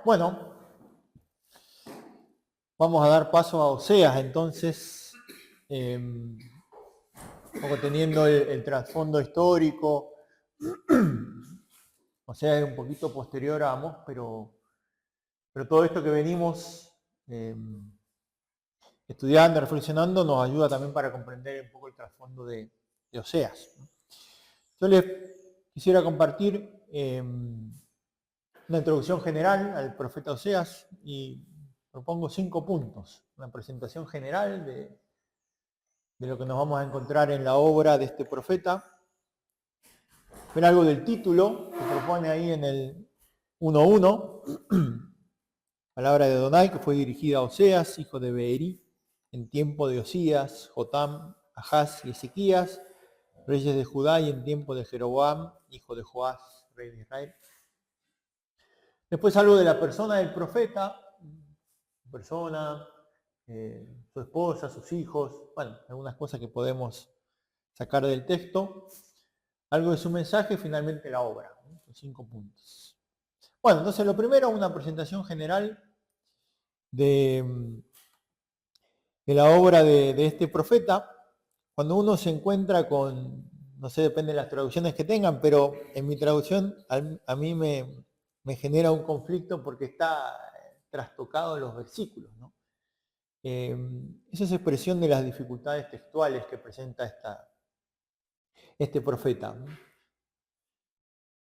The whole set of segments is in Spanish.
Bueno, vamos a dar paso a Oseas, entonces, un poco teniendo el trasfondo histórico. Oseas es un poquito posterior a Amós, pero todo esto que venimos estudiando, reflexionando, nos ayuda también para comprender un poco el trasfondo de Oseas. Yo les quisiera compartir una introducción general al profeta Oseas y propongo 5 puntos, una presentación general de lo que nos vamos a encontrar en la obra de este profeta. Ver algo del título que propone ahí en el 1.1, palabra de Adonai, que fue dirigida a Oseas, hijo de Beeri, en tiempo de Osías, Jotam, Ahaz y Ezequías, reyes de Judá, y en tiempo de Jeroboam, hijo de Joás, rey de Israel. Después algo de la persona del profeta, su persona, su esposa, sus hijos, bueno, algunas cosas que podemos sacar del texto. Algo de su mensaje y finalmente la obra, ¿no? Son 5 puntos. Bueno, entonces lo primero, una presentación general de la obra de este profeta. Cuando uno se encuentra con, no sé, depende de las traducciones que tengan, pero en mi traducción a mí me genera un conflicto porque está trastocado en los versículos, ¿no? Esa es expresión de las dificultades textuales que presenta este profeta, ¿no?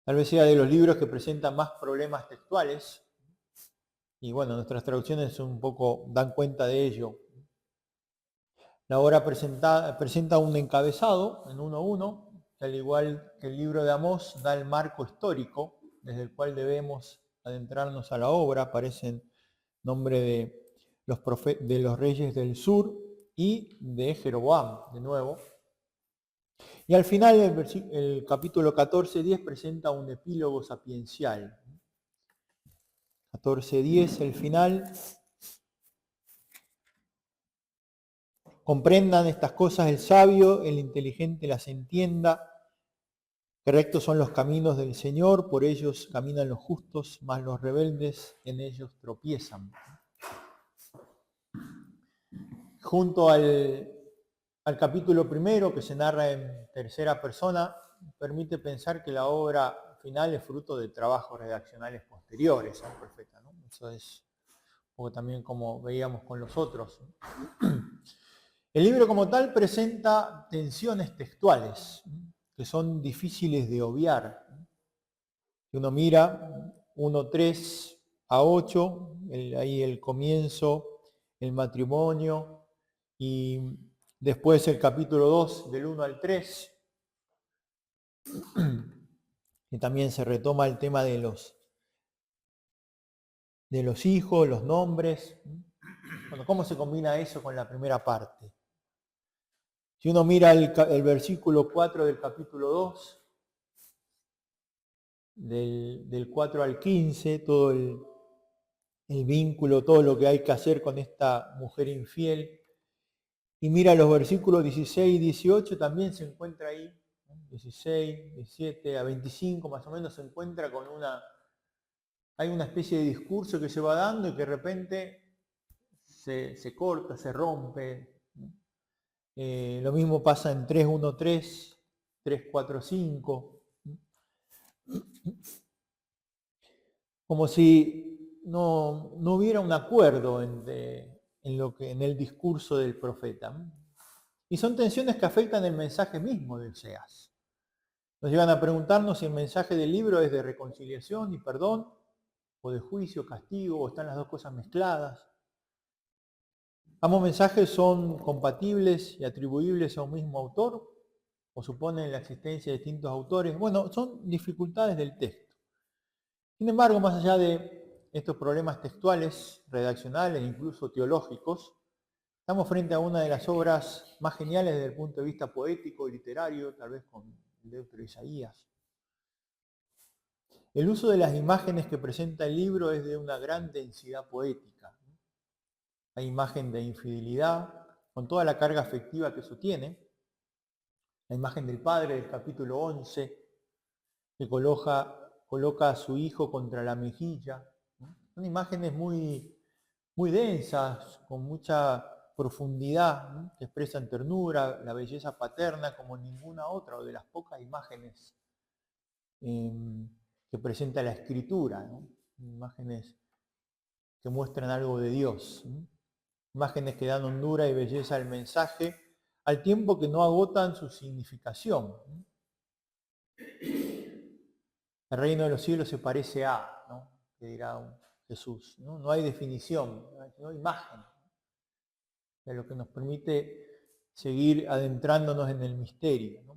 Tal vez sea de los libros que presentan más problemas textuales, y bueno, nuestras traducciones un poco dan cuenta de ello. La obra presenta un encabezado en 1.1, que al igual que el libro de Amós da el marco histórico desde el cual debemos adentrarnos a la obra. Aparecen nombre de los reyes del sur y de Jeroboam, de nuevo. Y al final el capítulo 14:10 presenta un epílogo sapiencial. 14:10, el final. Comprendan estas cosas el sabio, el inteligente las entienda. Que rectos son los caminos del Señor, por ellos caminan los justos, mas los rebeldes en ellos tropiezan. Junto al capítulo primero, que se narra en tercera persona, permite pensar que la obra final es fruto de trabajos redaccionales posteriores al profeta, ¿no? Eso es un poco también como veíamos con los otros. El libro como tal presenta tensiones textuales que son difíciles de obviar. Si uno mira 1:3 a 8, ahí el comienzo, el matrimonio, y después el capítulo 2 del 1 al 3, y también se retoma el tema de los hijos, los nombres. Bueno, ¿cómo se combina eso con la primera parte? Si uno mira el versículo 4 del capítulo 2, del 4 al 15, todo el vínculo, todo lo que hay que hacer con esta mujer infiel. Y mira los versículos 16 y 18, también se encuentra ahí, 16, 17 a 25 más o menos, se encuentra con hay una especie de discurso que se va dando y que de repente se corta, se rompe. Lo mismo pasa en 3:1-3, 3:4-5. Como si no hubiera un acuerdo en el discurso del profeta. Y son tensiones que afectan el mensaje mismo de Oseas. Nos llevan a preguntarnos si el mensaje del libro es de reconciliación y perdón, o de juicio, castigo, o están las dos cosas mezcladas. Ambos mensajes son compatibles y atribuibles a un mismo autor, o suponen la existencia de distintos autores. Bueno, son dificultades del texto. Sin embargo, más allá de estos problemas textuales, redaccionales e incluso teológicos, estamos frente a una de las obras más geniales desde el punto de vista poético y literario, tal vez con el Deutero Isaías. El uso de las imágenes que presenta el libro es de una gran densidad poética. Hay imagen de infidelidad, con toda la carga afectiva que eso tiene. La imagen del padre del capítulo 11, que coloca a su hijo contra la mejilla. Son imágenes muy, muy densas, con mucha profundidad, que expresan ternura, la belleza paterna como ninguna otra, o de las pocas imágenes que presenta la Escritura, ¿no? Imágenes que muestran algo de Dios, imágenes que dan hondura y belleza al mensaje, al tiempo que no agotan su significación. El reino de los cielos se parece a, ¿no? Que dirá Jesús. No hay definición, no hay imagen, de lo que nos permite seguir adentrándonos en el misterio, ¿no?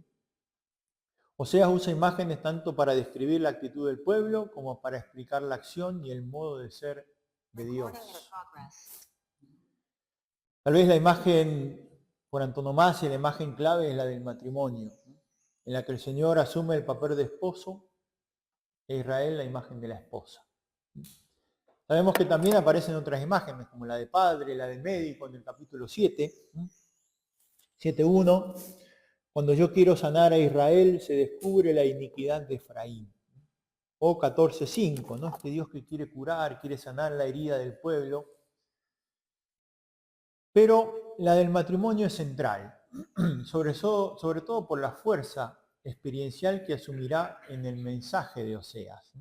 Oseas usa imágenes tanto para describir la actitud del pueblo como para explicar la acción y el modo de ser de Dios. Tal vez la imagen por antonomasia, la imagen clave es la del matrimonio, en la que el Señor asume el papel de esposo e Israel la imagen de la esposa. Sabemos que también aparecen otras imágenes, como la de padre, la del médico, en el capítulo 7, 7:1, cuando yo quiero sanar a Israel, se descubre la iniquidad de Efraín. O 14:5, ¿no? Este Dios que quiere curar, quiere sanar la herida del pueblo. Pero la del matrimonio es central, sobre todo por la fuerza experiencial que asumirá en el mensaje de Oseas.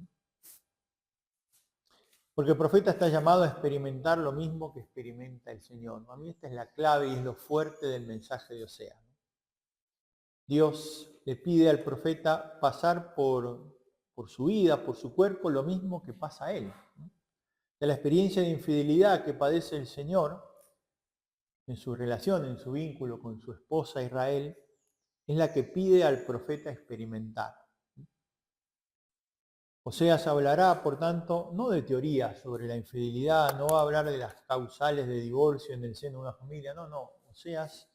Porque el profeta está llamado a experimentar lo mismo que experimenta el Señor. A mí esta es la clave y es lo fuerte del mensaje de Oseas. Dios le pide al profeta pasar por su vida, por su cuerpo, lo mismo que pasa a él. De la experiencia de infidelidad que padece el Señor en su relación, en su vínculo con su esposa Israel, es la que pide al profeta experimentar. Oseas hablará, por tanto, no de teoría sobre la infidelidad, no va a hablar de las causales de divorcio en el seno de una familia, no. Oseas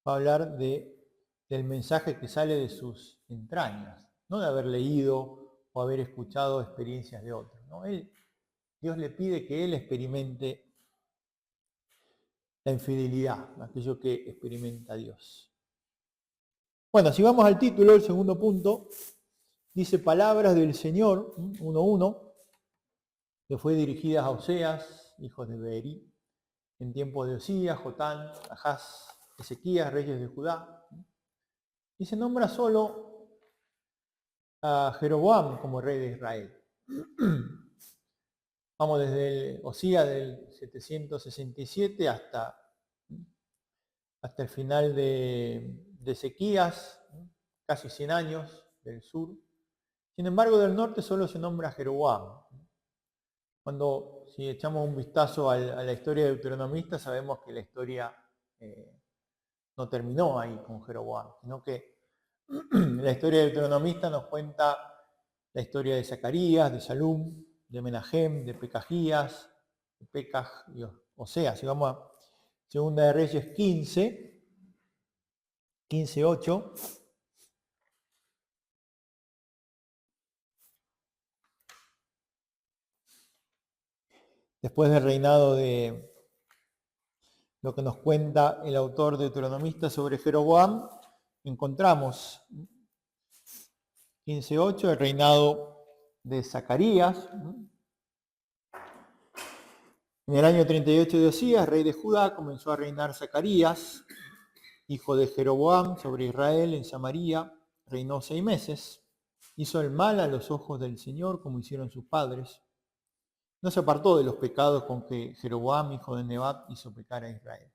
va a hablar del mensaje que sale de sus entrañas, no de haber leído o haber escuchado experiencias de otros, ¿no? Dios le pide que él experimente la infidelidad, aquello que experimenta Dios. Bueno, si vamos al título, el segundo punto, dice palabras del Señor, 1:1, que fue dirigidas a Oseas, hijos de Beeri, en tiempos de Osías, Jotán, Ahaz, Ezequías, reyes de Judá. Y se nombra solo a Jeroboam como rey de Israel. Vamos desde Osías del 767 hasta el final de Ezequías, casi 100 años del sur. Sin embargo, del norte solo se nombra a Jeroboam. Si echamos un vistazo a la historia de Deuteronomista, sabemos que la historia no terminó ahí con Jeroboam, sino que la historia de Deuteronomista nos cuenta la historia de Zacarías, de Salum, de Menahem, de Pecajías, de Pecaj y Oseas. Si vamos a Segunda de Reyes 15:8. Después del reinado de lo que nos cuenta el autor deuteronomista sobre Jeroboam, encontramos 15:8, el reinado de Zacarías. En el año 38 de Osías, rey de Judá, comenzó a reinar Zacarías, hijo de Jeroboam, sobre Israel en Samaria. Reinó 6 meses. Hizo el mal a los ojos del Señor, como hicieron sus padres. No se apartó de los pecados con que Jeroboam, hijo de Nebat, hizo pecar a Israel.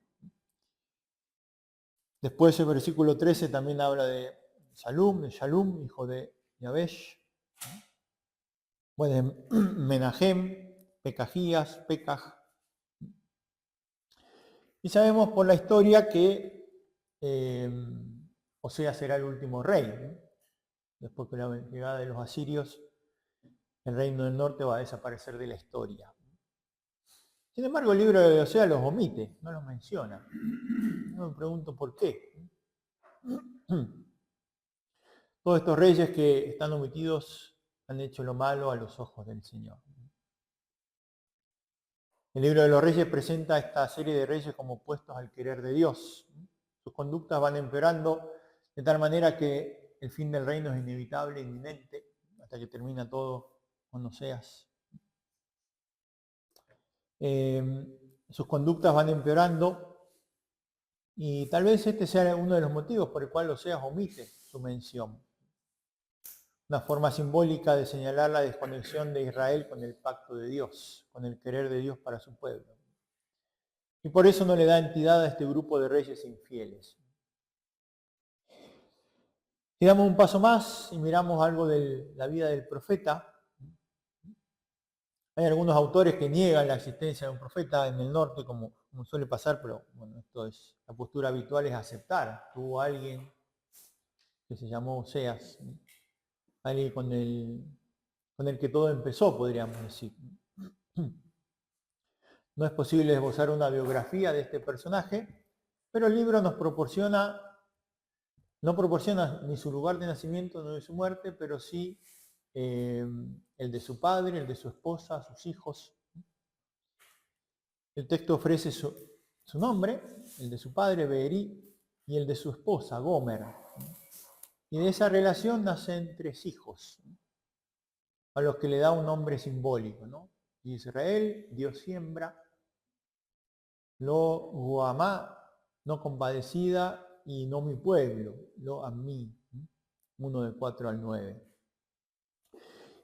Después el versículo 13 también habla de Shalum, hijo de Yabesh. Bueno, Menahem, Pecajías, Pecaj. Y sabemos por la historia que Oseas será el último rey, ¿no? Después de la llegada de los asirios, el reino del norte va a desaparecer de la historia. Sin embargo, el libro de Oseas los omite, no los menciona. Yo me pregunto por qué. Todos estos reyes que están omitidos han hecho lo malo a los ojos del Señor. El libro de los reyes presenta a esta serie de reyes como opuestos al querer de Dios. Sus conductas van empeorando de tal manera que el fin del reino es inevitable, inminente, hasta que termina todo con Oseas. sus conductas van empeorando y tal vez este sea uno de los motivos por el cual Oseas omite su mención. Una forma simbólica de señalar la desconexión de Israel con el pacto de Dios, con el querer de Dios para su pueblo. Y por eso no le da entidad a este grupo de reyes infieles. Si damos un paso más y miramos algo de la vida del profeta, hay algunos autores que niegan la existencia de un profeta en el norte, como suele pasar, pero bueno, la postura habitual es aceptar. Hubo alguien que se llamó Oseas, alguien con el que todo empezó, podríamos decir. No es posible esbozar una biografía de este personaje, pero el libro no proporciona ni su lugar de nacimiento ni de su muerte, pero sí el de su padre, el de su esposa, sus hijos. El texto ofrece su nombre, el de su padre, Beerí, y el de su esposa, Gomer. Y de esa relación nacen 3 hijos, a los que le da un nombre simbólico, ¿no? Israel, Dios siembra, Lo Guamá, no compadecida, y no mi pueblo, Lo Amí, 1 del 4 al 9.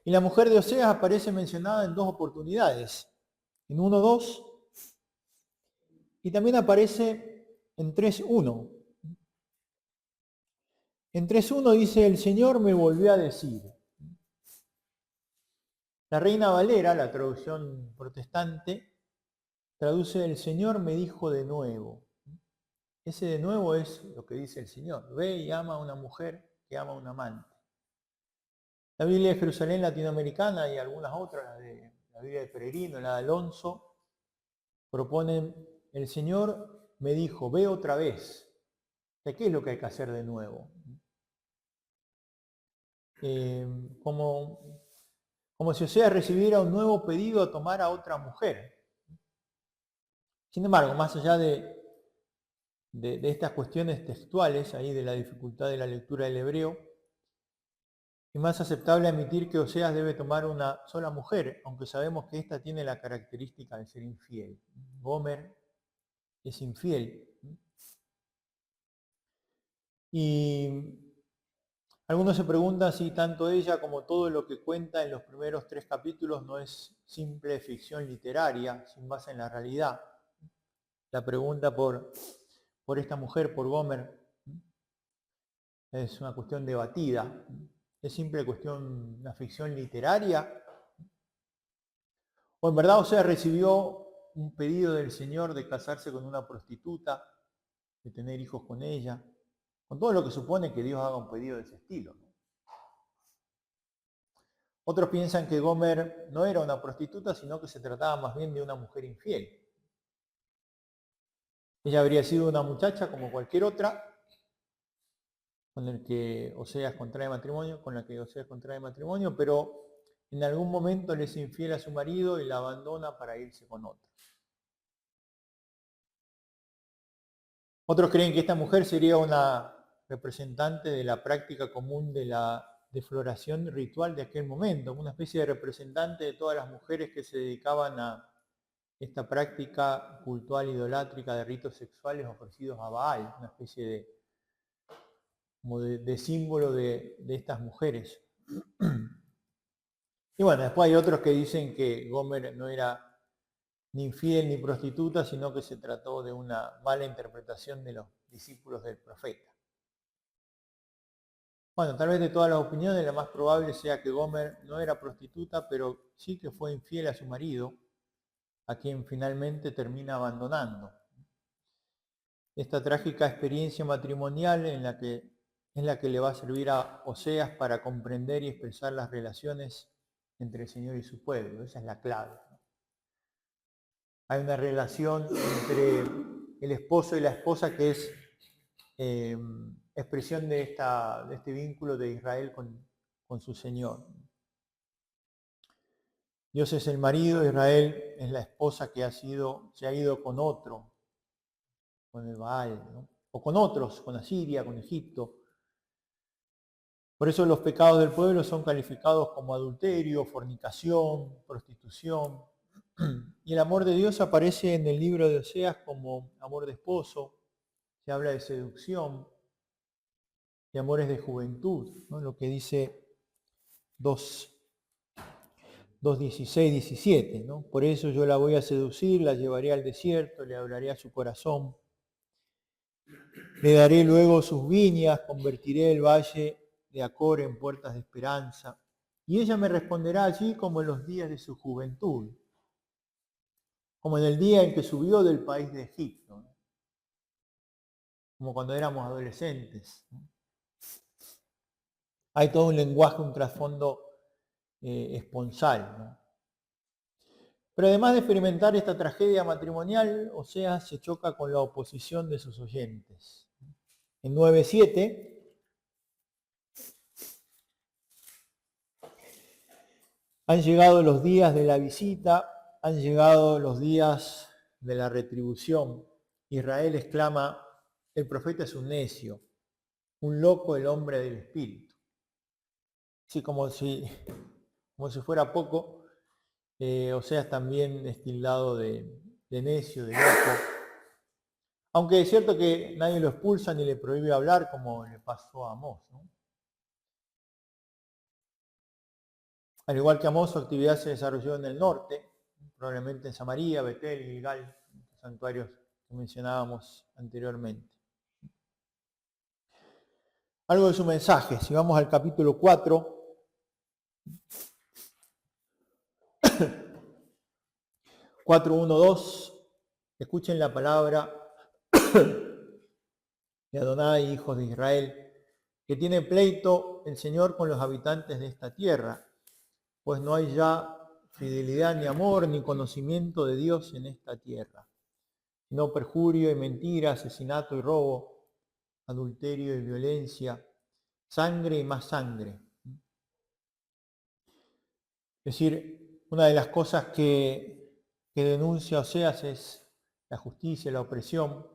Y la mujer de Oseas aparece mencionada en 2 oportunidades, en 1:2 y también aparece en 3:1. En 3:1 dice, el Señor me volvió a decir. La Reina Valera, la traducción protestante, traduce, el Señor me dijo de nuevo. Ese de nuevo es lo que dice el Señor. Ve y ama a una mujer que ama a un amante. La Biblia de Jerusalén latinoamericana y algunas otras, la Biblia de Peregrino, la de Alonso, proponen, el Señor me dijo, ve otra vez. ¿Qué es lo que hay que hacer de nuevo? Como si Oseas recibiera un nuevo pedido a tomar a otra mujer. Sin embargo, más allá de estas cuestiones textuales, ahí de la dificultad de la lectura del hebreo, es más aceptable admitir que Oseas debe tomar una sola mujer, aunque sabemos que ésta tiene la característica de ser infiel. Gomer es infiel. Y algunos se preguntan si tanto ella como todo lo que cuenta en los primeros 3 capítulos no es simple ficción literaria, sin base en la realidad. La pregunta por esta mujer, por Gomer, es una cuestión debatida. ¿Es simple cuestión, una ficción literaria? ¿O en verdad Oseas recibió un pedido del Señor de casarse con una prostituta, de tener hijos con ella? Con todo lo que supone que Dios haga un pedido de ese estilo, ¿no? Otros piensan que Gomer no era una prostituta, sino que se trataba más bien de una mujer infiel. Ella habría sido una muchacha como cualquier otra, con la que Oseas contrae matrimonio, pero en algún momento le es infiel a su marido y la abandona para irse con otro. Otros creen que esta mujer sería una representante de la práctica común de la defloración ritual de aquel momento, una especie de representante de todas las mujeres que se dedicaban a esta práctica cultural idolátrica de ritos sexuales ofrecidos a Baal, una especie de símbolo de estas mujeres. Y bueno, después hay otros que dicen que Gomer no era ni infiel ni prostituta, sino que se trató de una mala interpretación de los discípulos del profeta. Bueno, tal vez de todas las opiniones la más probable sea que Gomer no era prostituta, pero sí que fue infiel a su marido, a quien finalmente termina abandonando. Esta trágica experiencia matrimonial es la que le va a servir a Oseas para comprender y expresar las relaciones entre el Señor y su pueblo. Esa es la clave. Hay una relación entre el esposo y la esposa que es expresión de este vínculo de Israel con su Señor. Dios es el marido, Israel es la esposa que se ha ido con otro, con el Baal, ¿no? O con otros, con Asiria, con Egipto. Por eso los pecados del pueblo son calificados como adulterio, fornicación, prostitución. Y el amor de Dios aparece en el libro de Oseas como amor de esposo, se habla de seducción, de amores de juventud, ¿no? Lo que dice 2:16, 17, ¿no? Por eso yo la voy a seducir, la llevaré al desierto, le hablaré a su corazón, le daré luego sus viñas, convertiré el valle de Acor en puertas de esperanza, y ella me responderá allí como en los días de su juventud, como en el día en que subió del país de Egipto, ¿no? Como cuando éramos adolescentes, ¿no? Hay todo un lenguaje, un trasfondo esponsal, ¿no? Pero además de experimentar esta tragedia matrimonial, Oseas se choca con la oposición de sus oyentes. En 9:7 han llegado los días de la visita, han llegado los días de la retribución. Israel exclama, el profeta es un necio, un loco el hombre del espíritu. Así como si fuera poco, Oseas también es tildado de necio, de loco. Aunque es cierto que nadie lo expulsa ni le prohíbe hablar como le pasó a Amós, ¿no? Al igual que Amós, su actividad se desarrolló en el norte, probablemente en Samaria, Betel, Gilgal, los santuarios que mencionábamos anteriormente. Algo de su mensaje, si vamos al capítulo 4, 4:1-2, escuchen la palabra de Adonai, hijos de Israel, que tiene pleito el Señor con los habitantes de esta tierra, pues no hay ya fidelidad ni amor ni conocimiento de Dios en esta tierra, sino perjurio y mentira, asesinato y robo, adulterio y violencia, sangre y más sangre. Es decir, una de las cosas que denuncia Oseas es la justicia, la opresión.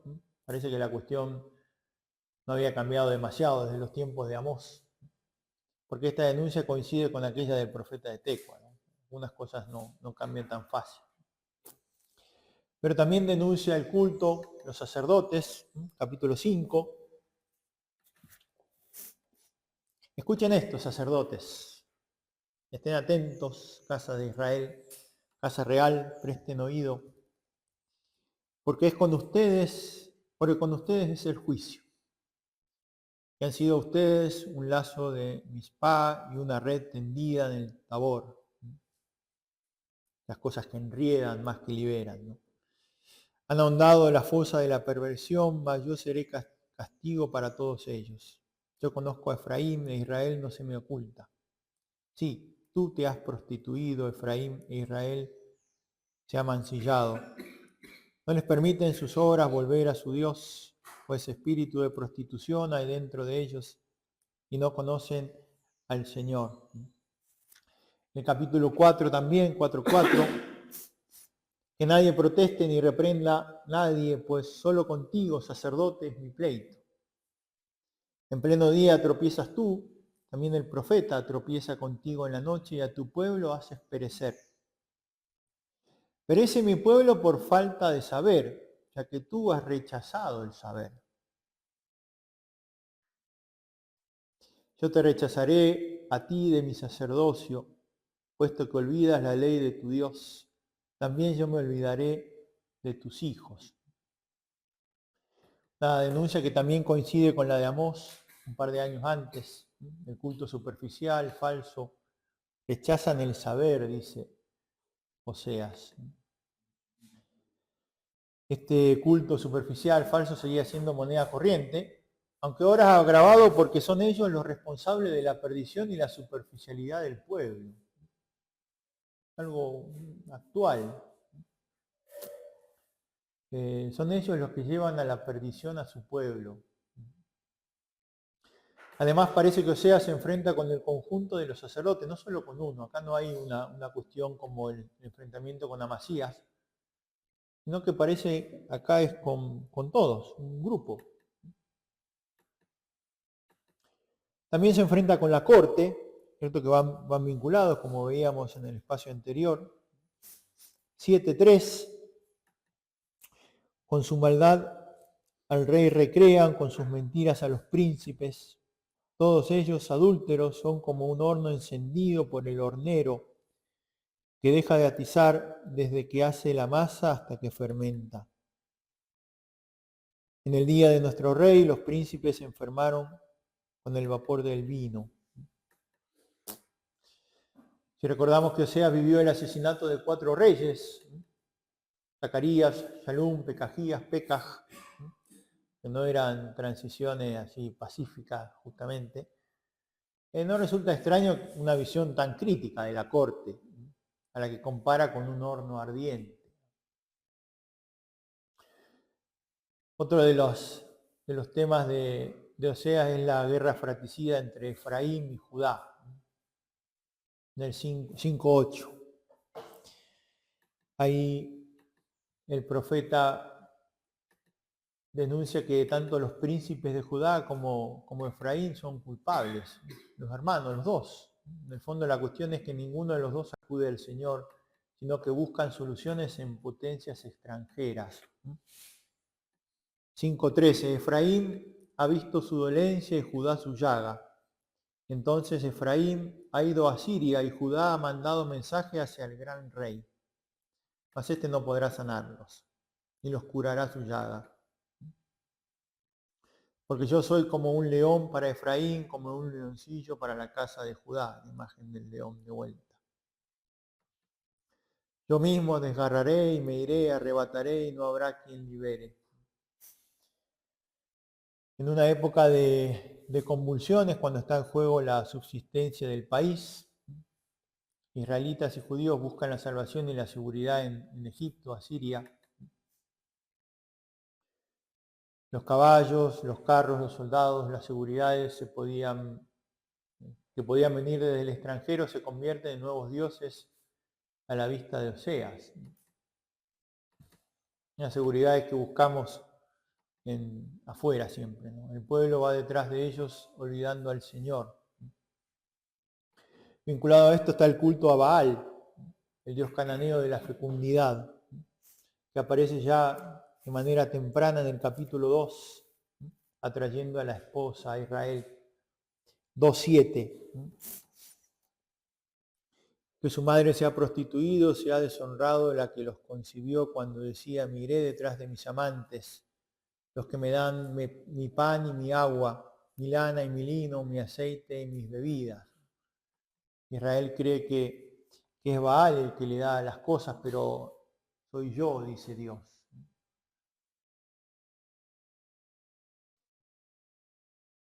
Parece que la cuestión no había cambiado demasiado desde los tiempos de Amós, porque esta denuncia coincide con aquella del profeta de Tecua, ¿no? Algunas cosas no cambian tan fácil. Pero también denuncia el culto, los sacerdotes, capítulo 5. Escuchen esto, sacerdotes. Estén atentos, casa de Israel, casa real, presten oído, porque con ustedes es el juicio. Que han sido ustedes un lazo de Mizpá y una red tendida en el Tabor. Las cosas que enriedan más que liberan, ¿no? Han ahondado la fosa de la perversión, mas yo seré castigo para todos ellos. Yo conozco a Efraín e Israel no se me oculta. Sí, tú te has prostituido, Efraín e Israel se ha mancillado. No les permiten sus obras volver a su Dios, pues espíritu de prostitución hay dentro de ellos y no conocen al Señor. En el capítulo 4 también, 4:4, que nadie proteste ni reprenda nadie, pues solo contigo, sacerdote, es mi pleito. En pleno día tropiezas tú, también el profeta tropieza contigo en la noche y a tu pueblo haces perecer. Perece mi pueblo por falta de saber, ya que tú has rechazado el saber. Yo te rechazaré a ti de mi sacerdocio, puesto que olvidas la ley de tu Dios. También yo me olvidaré de tus hijos. Una denuncia que también coincide con la de Amós, un par de años antes. El culto superficial, falso. Rechazan el saber, dice Oseas. Este culto superficial, falso, seguía siendo moneda corriente, aunque ahora agravado porque son ellos los responsables de la perdición y la superficialidad del pueblo. Algo actual. Son ellos los que llevan a la perdición a su pueblo. Además parece que Oseas se enfrenta con el conjunto de los sacerdotes, no solo con uno. Acá no hay una cuestión como el enfrentamiento con Amasías, sino que parece acá es con todos, un grupo. También se enfrenta con la corte, cierto que van vinculados, como veíamos en el espacio anterior. 7:3. Con su maldad al rey recrean, con sus mentiras a los príncipes. Todos ellos adúlteros son como un horno encendido por el hornero, que deja de atizar desde que hace la masa hasta que fermenta. En el día de nuestro rey, los príncipes se enfermaron con el vapor del vino. Si recordamos que Oseas vivió el asesinato de 4 reyes, Zacarías, Shalum, Pekajías, Pekaj, que no eran transiciones así pacíficas justamente, no resulta extraño una visión tan crítica de la corte, a la que compara con un horno ardiente. Otro de los temas de Oseas es la guerra fratricida entre Efraín y Judá, en el 5:8. Ahí el profeta denuncia que tanto los príncipes de Judá como Efraín son culpables, los hermanos, los dos. En el fondo la cuestión es que ninguno de los dos acude al Señor, sino que buscan soluciones en potencias extranjeras. 5:13. Efraín ha visto su dolencia y Judá su llaga. Entonces Efraín ha ido a Siria y Judá ha mandado mensaje hacia el gran rey. Mas este no podrá sanarlos, ni los curará su llaga. Porque yo soy como un león para Efraín, como un leoncillo para la casa de Judá, la imagen del león de vuelta. Yo mismo desgarraré y me iré, arrebataré y no habrá quien libere. En una época de convulsiones, cuando está en juego la subsistencia del país, israelitas y judíos buscan la salvación y la seguridad en Egipto, Asiria. Los caballos, los carros, los soldados, las seguridades que podían venir desde el extranjero se convierten en nuevos dioses a la vista de Oseas. Una seguridad que buscamos afuera siempre, ¿no? El pueblo va detrás de ellos olvidando al Señor. Vinculado a esto está el culto a Baal, el dios cananeo de la fecundidad, que aparece ya de manera temprana en el capítulo 2, atrayendo a la esposa a Israel. 2:7. Que su madre se ha prostituido, se ha deshonrado la que los concibió cuando decía, miré detrás de mis amantes, los que me dan mi pan y mi agua, mi lana y mi lino, mi aceite y mis bebidas. Israel cree que es Baal el que le da las cosas, pero soy yo, dice Dios.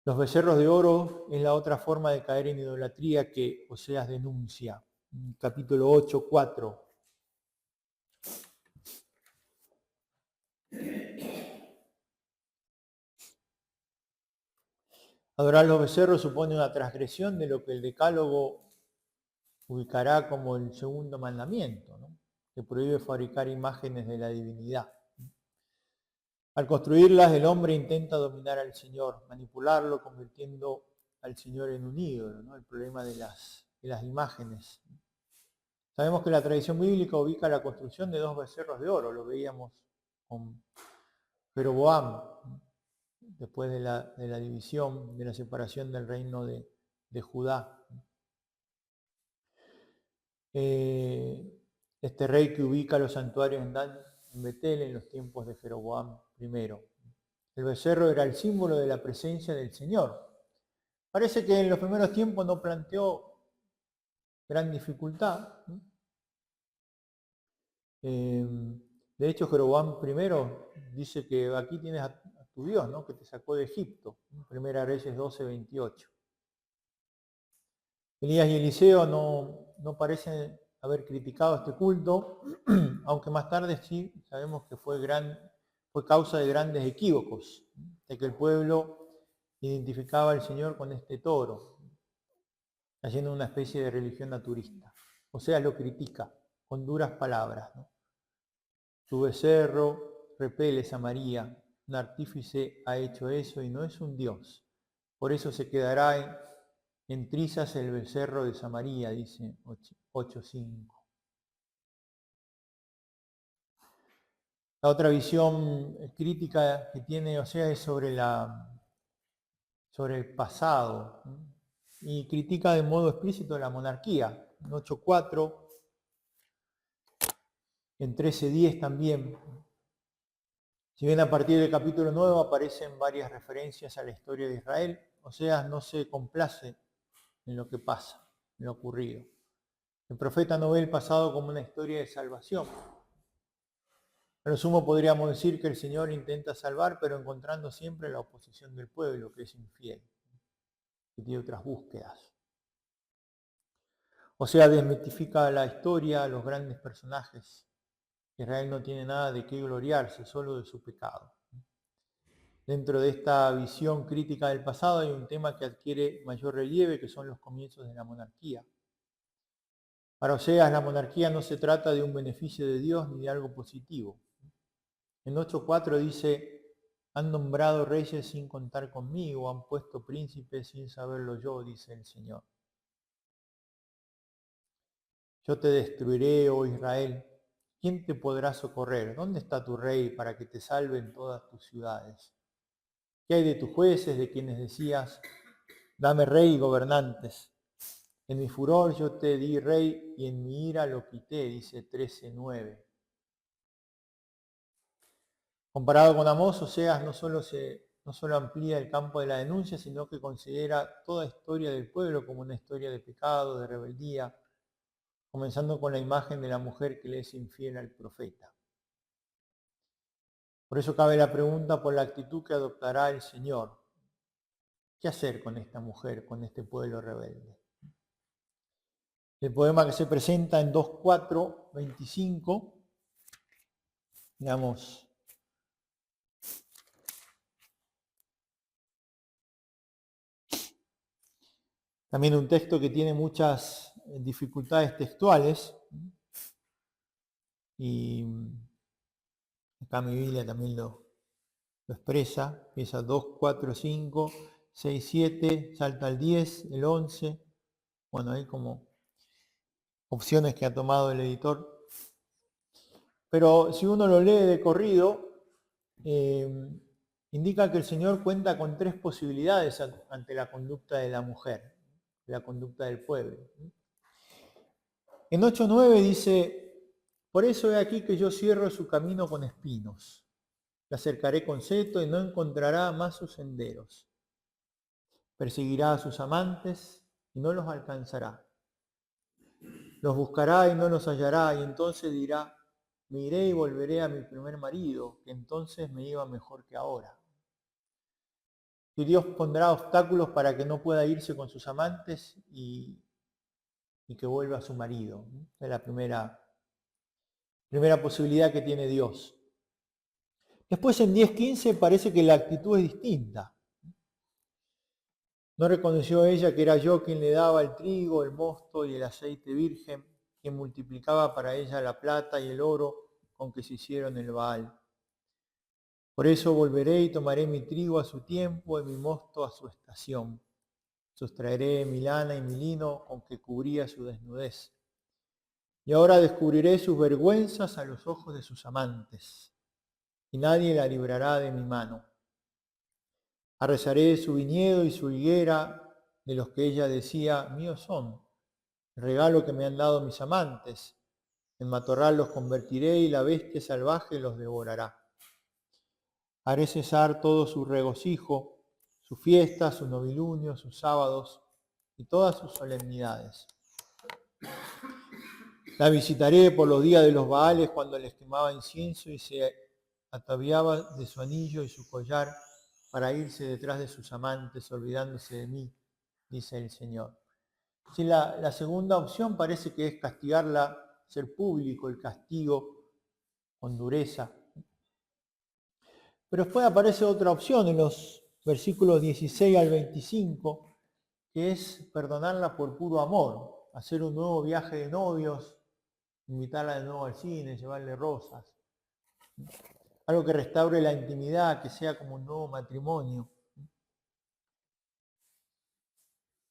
Los becerros de oro es la otra forma de caer en idolatría que Oseas denuncia. Capítulo 8:4. Adorar los becerros supone una transgresión de lo que el Decálogo ubicará como el segundo mandamiento, ¿no? Que prohíbe fabricar imágenes de la divinidad. Al construirlas, el hombre intenta dominar al Señor, manipularlo, convirtiendo al Señor en un ídolo, ¿no? El problema de las imágenes. Sabemos que la tradición bíblica ubica la construcción de 2 becerros de oro, lo veíamos con Jeroboam, después de la división, de la separación del reino de Judá. Este rey que ubica los santuarios en Dan, en Betel, en los tiempos de Jeroboam I. El becerro era el símbolo de la presencia del Señor. Parece que en los primeros tiempos no planteó gran dificultad. De hecho, Jeroboam I dice que aquí tienes a tu Dios, ¿no? Que te sacó de Egipto. Primera Reyes 12:28. Elías y Eliseo no parecen haber criticado este culto, aunque más tarde sí sabemos que fue causa de grandes equívocos, de que el pueblo identificaba al Señor con este toro, haciendo una especie de religión naturista. O sea, lo critica con duras palabras, ¿no? Tu becerro repeles a María, un artífice ha hecho eso y no es un Dios. Por eso se quedará en trizas el becerro de Samaria, dice 8:5. La otra visión crítica que tiene Oseas es sobre el pasado, ¿no? Y critica de modo explícito la monarquía. En 8.4, en 13.10 también. Si bien a partir del capítulo 9 aparecen varias referencias a la historia de Israel, Oseas no se complace en lo que pasa, en lo ocurrido. El profeta no ve el pasado como una historia de salvación. A lo sumo podríamos decir que el Señor intenta salvar, pero encontrando siempre la oposición del pueblo, que es infiel, que tiene otras búsquedas. O sea, desmitifica la historia, los grandes personajes. Israel no tiene nada de qué gloriarse, solo de su pecado. Dentro de esta visión crítica del pasado hay un tema que adquiere mayor relieve, que son los comienzos de la monarquía. Para Oseas, la monarquía no se trata de un beneficio de Dios ni de algo positivo. En 8.4 dice: han nombrado reyes sin contar conmigo, han puesto príncipes sin saberlo yo, dice el Señor. Yo te destruiré, oh Israel. ¿Quién te podrá socorrer? ¿Dónde está tu rey para que te salven todas tus ciudades? ¿Qué hay de tus jueces, de quienes decías, dame rey y gobernantes? En mi furor yo te di rey y en mi ira lo quité, dice 13.9. Comparado con Amós, Oseas no solo amplía el campo de la denuncia, sino que considera toda historia del pueblo como una historia de pecado, de rebeldía, comenzando con la imagen de la mujer que le es infiel al profeta. Por eso cabe la pregunta por la actitud que adoptará el Señor. ¿Qué hacer con esta mujer, con este pueblo rebelde? El poema que se presenta en 2.4.25, digamos, también un texto que tiene muchas dificultades textuales, y acá mi Biblia también lo expresa, empieza 2, 4, 5, 6, 7, salta al 10, el 11, bueno, hay como opciones que ha tomado el editor. Pero si uno lo lee de corrido, indica que el Señor cuenta con tres posibilidades ante la conducta de la mujer, la conducta del pueblo. En 8.9 dice: por eso he aquí que yo cierro su camino con espinos, la cercaré con seto y no encontrará más sus senderos. Perseguirá a sus amantes y no los alcanzará. Los buscará y no los hallará, y entonces dirá: me iré y volveré a mi primer marido, que entonces me iba mejor que ahora. Y Dios pondrá obstáculos para que no pueda irse con sus amantes y que vuelva a su marido. Esa es la primera posibilidad que tiene Dios. Después en 10.15 parece que la actitud es distinta. No reconoció ella que era yo quien le daba el trigo, el mosto y el aceite virgen, quien multiplicaba para ella la plata y el oro con que se hicieron el Baal. Por eso volveré y tomaré mi trigo a su tiempo y mi mosto a su estación. Sustraeré mi lana y mi lino con que cubría su desnudez. Y ahora descubriré sus vergüenzas a los ojos de sus amantes, y nadie la librará de mi mano. Arrasaré su viñedo y su higuera, de los que ella decía, míos son, el regalo que me han dado mis amantes. En matorral los convertiré y la bestia salvaje los devorará. Haré cesar todo su regocijo, sus fiestas, sus novilunios, sus sábados y todas sus solemnidades. La visitaré por los días de los Baales, cuando les quemaba incienso y se ataviaba de su anillo y su collar para irse detrás de sus amantes, olvidándose de mí, dice el Señor. Si la segunda opción parece que es castigarla, ser público el castigo con dureza. Pero después aparece otra opción en los versículos 16 al 25, que es perdonarla por puro amor, hacer un nuevo viaje de novios, invitarla de nuevo al cine, llevarle rosas. Algo que restaure la intimidad, que sea como un nuevo matrimonio.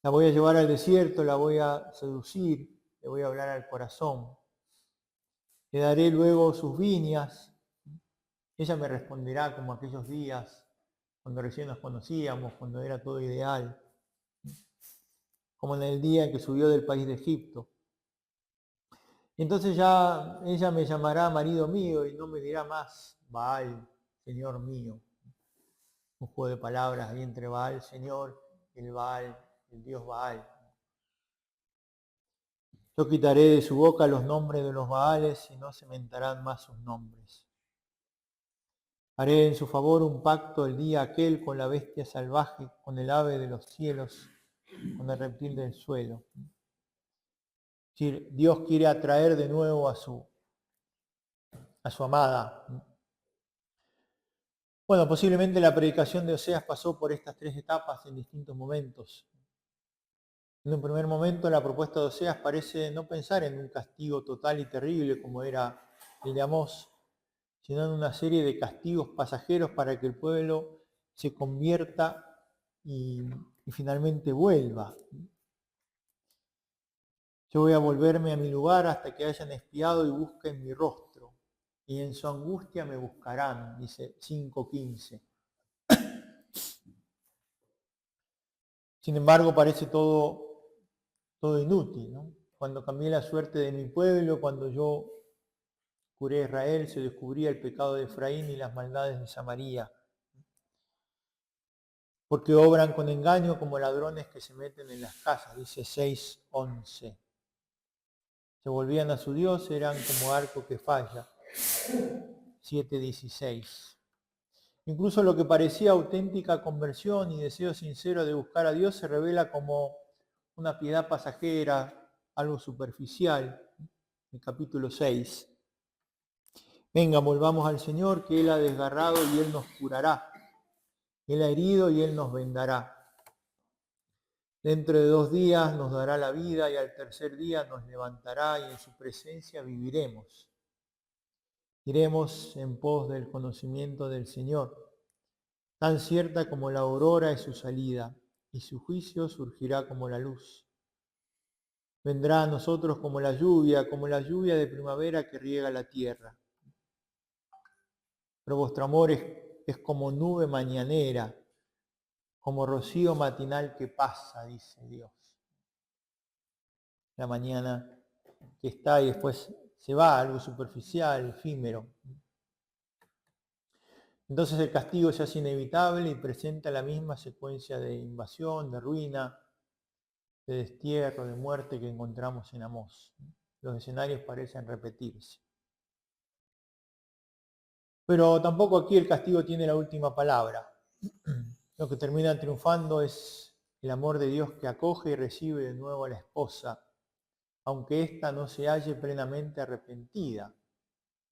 La voy a llevar al desierto, la voy a seducir, le voy a hablar al corazón. Le daré luego sus viñas, Ella me responderá como aquellos días, cuando recién nos conocíamos, cuando era todo ideal, como en el día en que subió del país de Egipto. Y entonces ya ella me llamará marido mío y no me dirá más Baal, Señor mío. Un juego de palabras ahí entre Baal, Señor, el Baal, el Dios Baal. Yo quitaré de su boca los nombres de los Baales y no se mentarán más sus nombres. Haré en su favor un pacto el día aquel con la bestia salvaje, con el ave de los cielos, con el reptil del suelo. Es decir, Dios quiere atraer de nuevo a su amada. Bueno, posiblemente la predicación de Oseas pasó por estas tres etapas en distintos momentos. En un primer momento la propuesta de Oseas parece no pensar en un castigo total y terrible como era el de Amós, sino en una serie de castigos pasajeros para que el pueblo se convierta y finalmente vuelva. Yo voy a volverme a mi lugar hasta que hayan espiado y busquen mi rostro, y en su angustia me buscarán, dice 5:15. Sin embargo, parece todo inútil, ¿no? Cuando cambié la suerte de mi pueblo, cuando yo curé a Israel, se descubría el pecado de Efraín y las maldades de Samaria. Porque obran con engaño como ladrones que se meten en las casas, dice 6:11. Se volvían a su Dios, eran como arco que falla, 7:16. Incluso lo que parecía auténtica conversión y deseo sincero de buscar a Dios se revela como una piedad pasajera, algo superficial, en el capítulo 6. Venga, volvamos al Señor, que Él ha desgarrado y Él nos curará. Él ha herido y Él nos vendará. Dentro de 2 días nos dará la vida y al tercer día nos levantará y en su presencia viviremos. Iremos en pos del conocimiento del Señor, tan cierta como la aurora es su salida, y su juicio surgirá como la luz. Vendrá a nosotros como la lluvia de primavera que riega la tierra. Pero vuestro amor es como nube mañanera, como rocío matinal que pasa, dice Dios. La mañana que está y después se va, algo superficial, efímero. Entonces el castigo se hace inevitable y presenta la misma secuencia de invasión, de ruina, de destierro, de muerte que encontramos en Amós. Los escenarios parecen repetirse. Pero tampoco aquí el castigo tiene la última palabra. Lo que termina triunfando es el amor de Dios que acoge y recibe de nuevo a la esposa, aunque ésta no se halle plenamente arrepentida,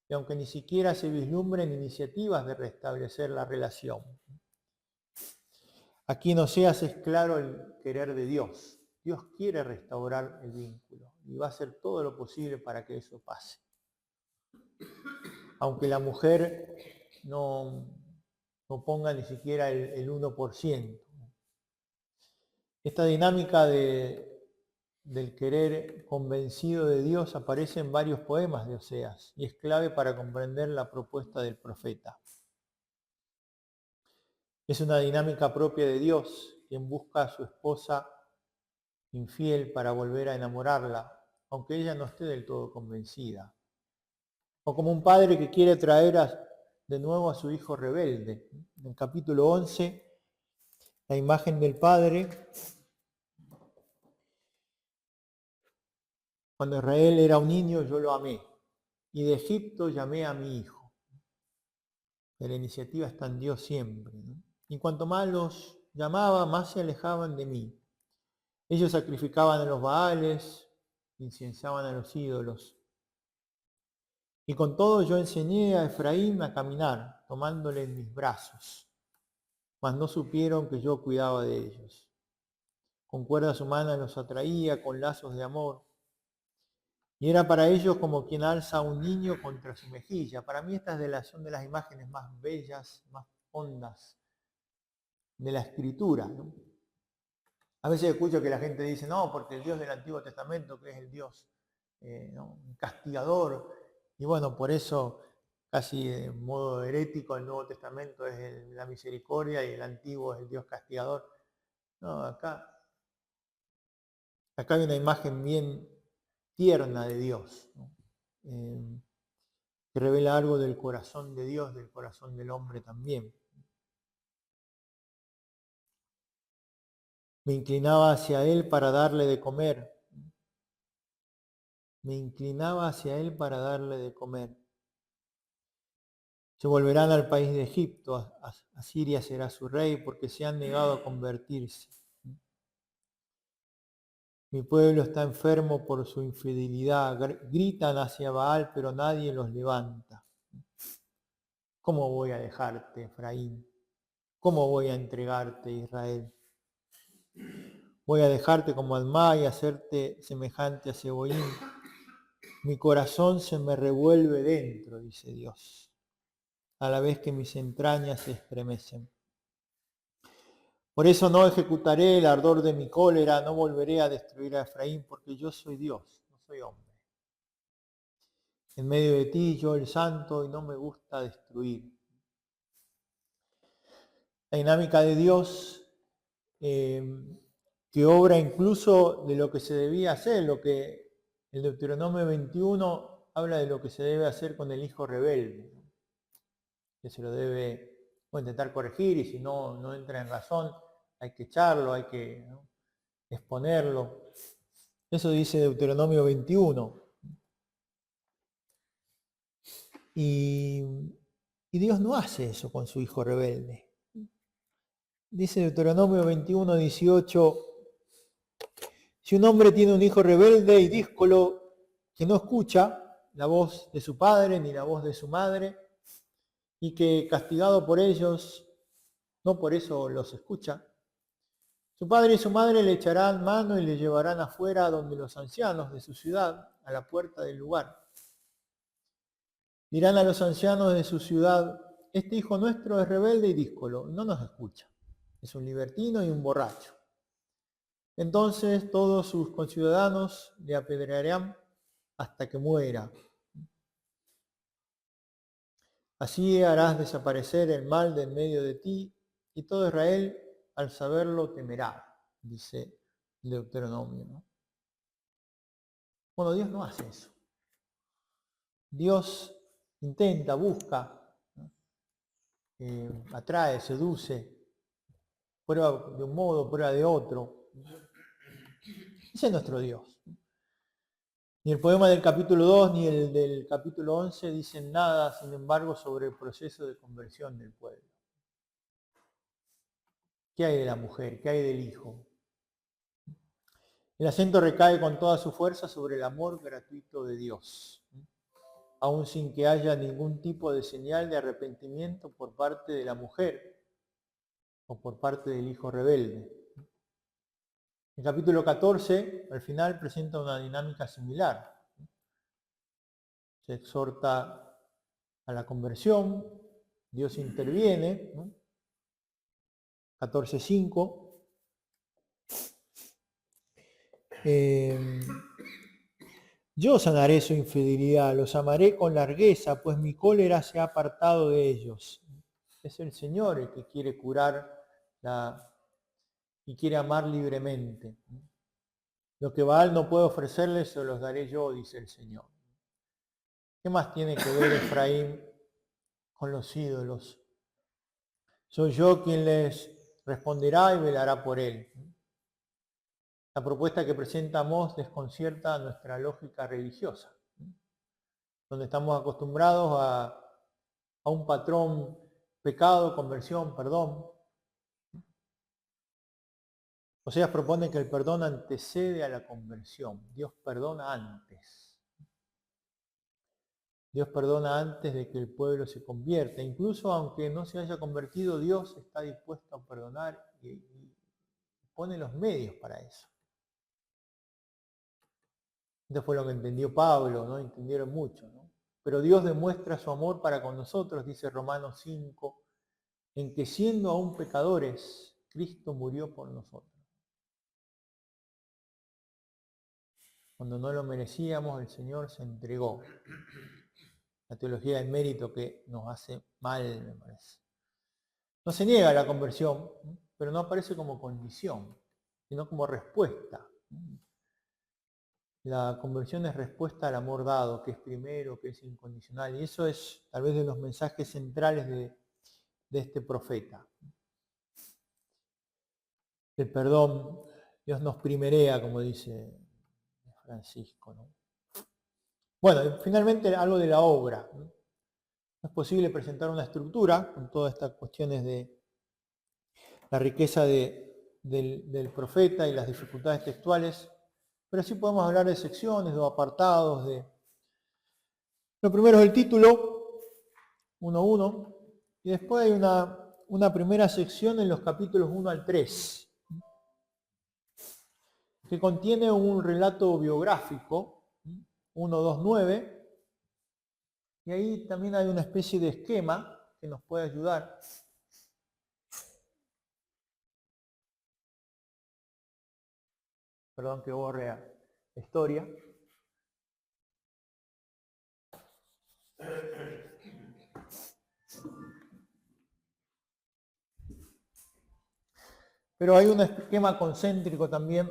y aunque ni siquiera se vislumbren iniciativas de restablecer la relación. Aquí en Oseas es claro el querer de Dios. Dios quiere restaurar el vínculo y va a hacer todo lo posible para que eso pase. Aunque la mujer no ponga ni siquiera el 1%. Esta dinámica del querer convencido de Dios aparece en varios poemas de Oseas y es clave para comprender la propuesta del profeta. Es una dinámica propia de Dios, quien busca a su esposa infiel para volver a enamorarla, aunque ella no esté del todo convencida. O como un padre que quiere traer de nuevo a su hijo rebelde. En el capítulo 11, la imagen del padre, cuando Israel era un niño yo lo amé, y de Egipto llamé a mi hijo. La iniciativa está en Dios siempre, ¿no? Y cuanto más los llamaba, más se alejaban de mí. Ellos sacrificaban a los Baales, inciensaban a los ídolos. Y con todo yo enseñé a Efraín a caminar, tomándole en mis brazos. Mas no supieron que yo cuidaba de ellos. Con cuerdas humanas los atraía, con lazos de amor. Y era para ellos como quien alza a un niño contra su mejilla. Para mí estas son de las imágenes más bellas, más hondas de la Escritura, ¿no? A veces escucho que la gente dice, no, porque el Dios del Antiguo Testamento, que es el Dios ¿no? castigador, y bueno, por eso casi de modo herético, el Nuevo Testamento es la misericordia y el Antiguo es el Dios castigador. No, acá hay una imagen bien tierna de Dios, ¿no? Que revela algo del corazón de Dios, del corazón del hombre también. Me inclinaba hacia él para darle de comer. Me inclinaba hacia él para darle de comer. Se volverán al país de Egipto, Asiria será su rey, porque se han negado a convertirse. Mi pueblo está enfermo por su infidelidad. Gritan hacia Baal, pero nadie los levanta. ¿Cómo voy a dejarte, Efraín? ¿Cómo voy a entregarte, Israel? Voy a dejarte como Almá y hacerte semejante a Seboín. Mi corazón se me revuelve dentro, dice Dios, a la vez que mis entrañas se estremecen. Por eso no ejecutaré el ardor de mi cólera, no volveré a destruir a Efraín, porque yo soy Dios, no soy hombre. En medio de ti, yo el santo, y no me gusta destruir. La dinámica de Dios, que obra incluso de lo que se debía hacer, lo que el Deuteronomio 21 habla de lo que se debe hacer con el hijo rebelde, ¿no? Que se lo debe intentar corregir, y si no entra en razón, hay que echarlo, hay que, ¿no?, exponerlo. Eso dice Deuteronomio 21. Y Dios no hace eso con su hijo rebelde. Dice Deuteronomio 21, 18, si un hombre tiene un hijo rebelde y díscolo que no escucha la voz de su padre ni la voz de su madre, y que castigado por ellos, no por eso los escucha, su padre y su madre le echarán mano y le llevarán afuera donde los ancianos de su ciudad, a la puerta del lugar. Dirán a los ancianos de su ciudad, este hijo nuestro es rebelde y díscolo, no nos escucha, es un libertino y un borracho. Entonces todos sus conciudadanos le apedrearán hasta que muera. Así harás desaparecer el mal de en medio de ti, y todo Israel al saberlo temerá, dice Deuteronomio, ¿no? Bueno, Dios no hace eso. Dios intenta, busca, ¿no?, atrae, seduce, prueba de un modo, prueba de otro. Ese es nuestro Dios. Ni el poema del capítulo 2 ni el del capítulo 11 dicen nada, sin embargo, sobre el proceso de conversión del pueblo. ¿Qué hay de la mujer? ¿Qué hay del hijo? El acento recae con toda su fuerza sobre el amor gratuito de Dios, aun sin que haya ningún tipo de señal de arrepentimiento por parte de la mujer o por parte del hijo rebelde. El capítulo 14, al final, presenta una dinámica similar. Se exhorta a la conversión, Dios interviene, ¿no? 14.5. Yo sanaré su infidelidad, los amaré con largueza, pues mi cólera se ha apartado de ellos. Es el Señor el que quiere curar y quiere amar libremente. Lo que Baal no puede ofrecerles, se los daré yo, dice el Señor. ¿Qué más tiene que ver Efraín con los ídolos? Soy yo quien les responderá y velará por él. La propuesta que presenta Amós desconcierta nuestra lógica religiosa, donde estamos acostumbrados a un patrón: pecado, conversión, perdón. Oseas propone que el perdón antecede a la conversión. Dios perdona antes. Dios perdona antes de que el pueblo se convierta. Incluso aunque no se haya convertido, Dios está dispuesto a perdonar y pone los medios para eso. Esto fue lo que entendió Pablo, ¿no? Entendieron mucho, ¿no? Pero Dios demuestra su amor para con nosotros, dice Romanos 5, en que siendo aún pecadores, Cristo murió por nosotros. Cuando no lo merecíamos, el Señor se entregó. la teología del mérito que nos hace mal, me parece. No se niega la conversión, pero no aparece como condición, sino como respuesta. La conversión es respuesta al amor dado, que es primero, que es incondicional. Y eso es tal vez de los mensajes centrales de este profeta. El perdón, Dios nos primerea, como dice Francisco, ¿no? Bueno, finalmente algo de la obra. No es posible presentar una estructura con todas estas cuestiones de la riqueza del profeta y las dificultades textuales, pero sí podemos hablar de secciones, de apartados, Lo primero es el título, 1.1, y después hay una primera sección en los capítulos 1 al 3, que contiene un relato biográfico, 1, 2, 9, y ahí también hay una especie de esquema que nos puede ayudar. Perdón que borre la historia. Pero hay un esquema concéntrico también.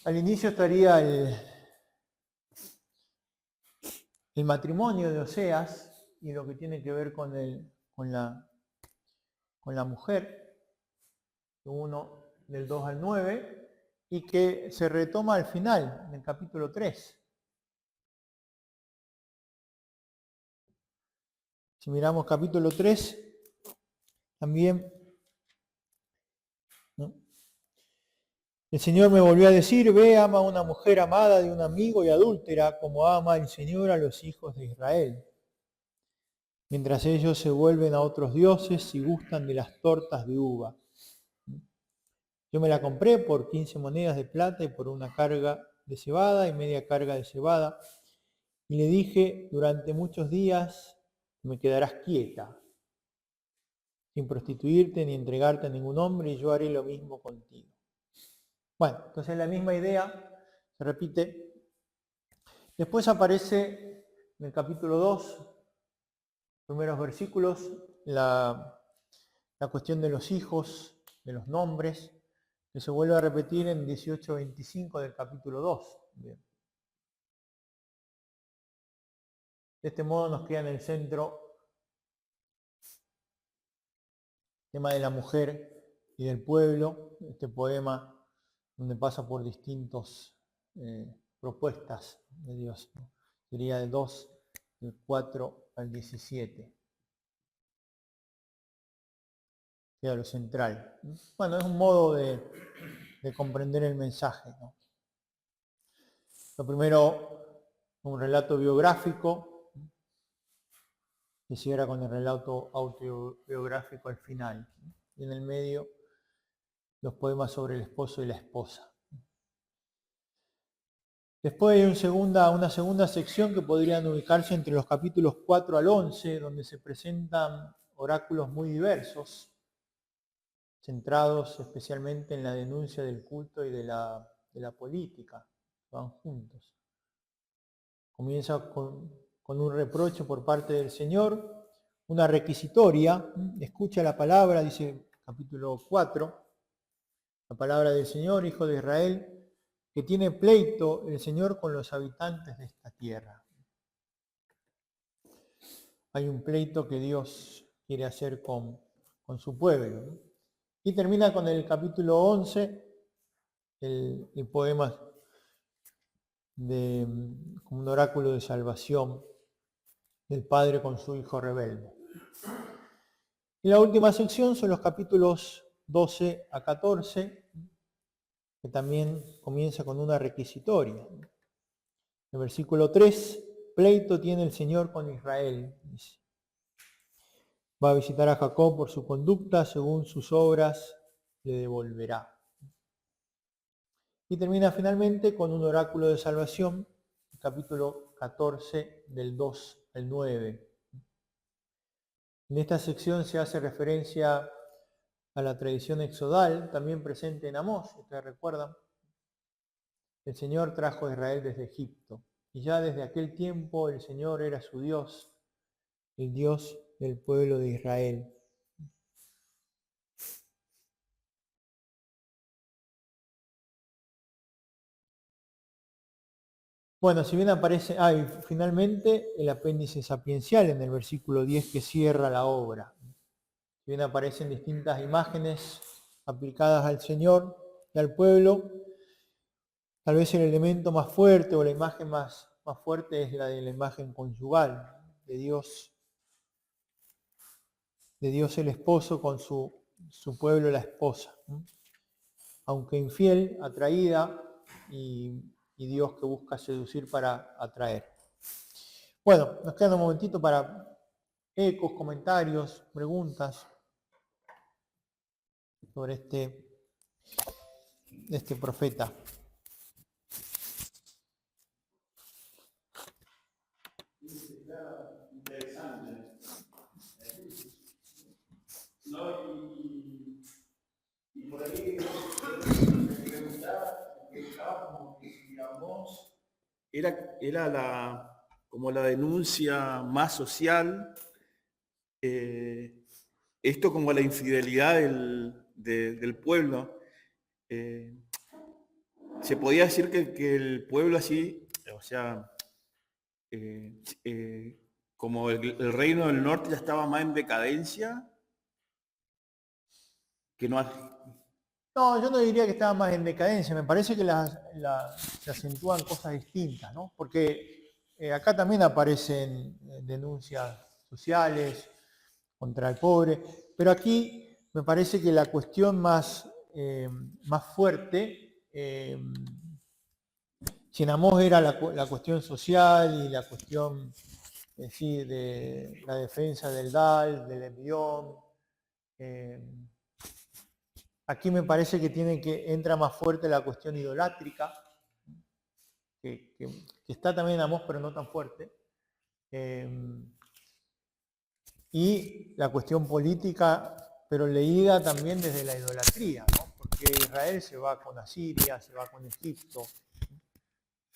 Al inicio estaría el matrimonio de Oseas y lo que tiene que ver con la mujer, del 2 al 9, y que se retoma al final, en el capítulo 3. Si miramos capítulo 3, también, ¿no? El Señor me volvió a decir, ve, ama a una mujer amada de un amigo y adúltera, como ama el Señor a los hijos de Israel, mientras ellos se vuelven a otros dioses y gustan de las tortas de uva. Yo me la compré por 15 monedas de plata y por una carga de cebada y media carga de cebada. Y le dije, durante muchos días me quedarás quieta, sin prostituirte ni entregarte a ningún hombre, y yo haré lo mismo contigo. Bueno, entonces la misma idea se repite. Después aparece en el capítulo 2, primeros versículos, la cuestión de los hijos, de los nombres, que se vuelve a repetir en 18-25 del capítulo 2. Bien. De este modo nos queda en el centro el tema de la mujer y del pueblo, este poema donde pasa por distintas propuestas de Dios, ¿no? Sería del 2, del 4 al 17. Queda lo central. Bueno, es un modo de comprender el mensaje, ¿no? Lo primero, un relato biográfico, que cierra con el relato autobiográfico al final. Y en el medio, los poemas sobre el esposo y la esposa. Después hay una segunda sección que podrían ubicarse entre los capítulos 4 al 11, donde se presentan oráculos muy diversos, centrados especialmente en la denuncia del culto y de la política. Van juntos. Comienza con un reproche por parte del Señor, una requisitoria, escucha la palabra, dice capítulo 4, la palabra del Señor, Hijo de Israel, que tiene pleito el Señor con los habitantes de esta tierra. Hay un pleito que Dios quiere hacer con su pueblo, ¿no? Y termina con el capítulo 11, el poema de un oráculo de salvación del Padre con su Hijo rebelde. Y la última sección son los capítulos 12 a 14, que también comienza con una requisitoria. El versículo 3, pleito tiene el Señor con Israel, dice. Va a visitar a Jacob por su conducta, según sus obras le devolverá. Y termina finalmente con un oráculo de salvación, capítulo 14, del 2 al 9. En esta sección se hace referencia a la tradición exodal, también presente en Amós, si ustedes recuerdan. El Señor trajo a Israel desde Egipto, y ya desde aquel tiempo el Señor era su Dios, el Dios del pueblo de Israel. Bueno, si bien aparece, y finalmente el apéndice sapiencial en el versículo 10 que cierra la obra. Si bien aparecen distintas imágenes aplicadas al Señor y al pueblo, tal vez el elemento más fuerte o la imagen más fuerte es la de la imagen conyugal de Dios el esposo con su pueblo la esposa. Aunque infiel, atraída y Dios que busca seducir para atraer. Bueno, nos queda un momentito para ecos, comentarios, preguntas sobre este profeta. Interesante. ¿No? Y por ahí me preguntaba como que si Amós era como la denuncia más social, esto como la infidelidad del pueblo. Se podía decir que el pueblo así, o sea, como el reino del norte ya estaba más en decadencia, que no... No, yo no diría que estaba más en decadencia, me parece que se acentúan cosas distintas, ¿no? Porque acá también aparecen denuncias sociales contra el pobre, pero aquí me parece que la cuestión más fuerte, si en Amós era la cuestión social y la cuestión de la defensa del Dal, del envión, aquí me parece que entra más fuerte la cuestión idolátrica, que está también en Amós, pero no tan fuerte. Y la cuestión política, pero leída también desde la idolatría, ¿no? Porque Israel se va con Asiria, se va con Egipto,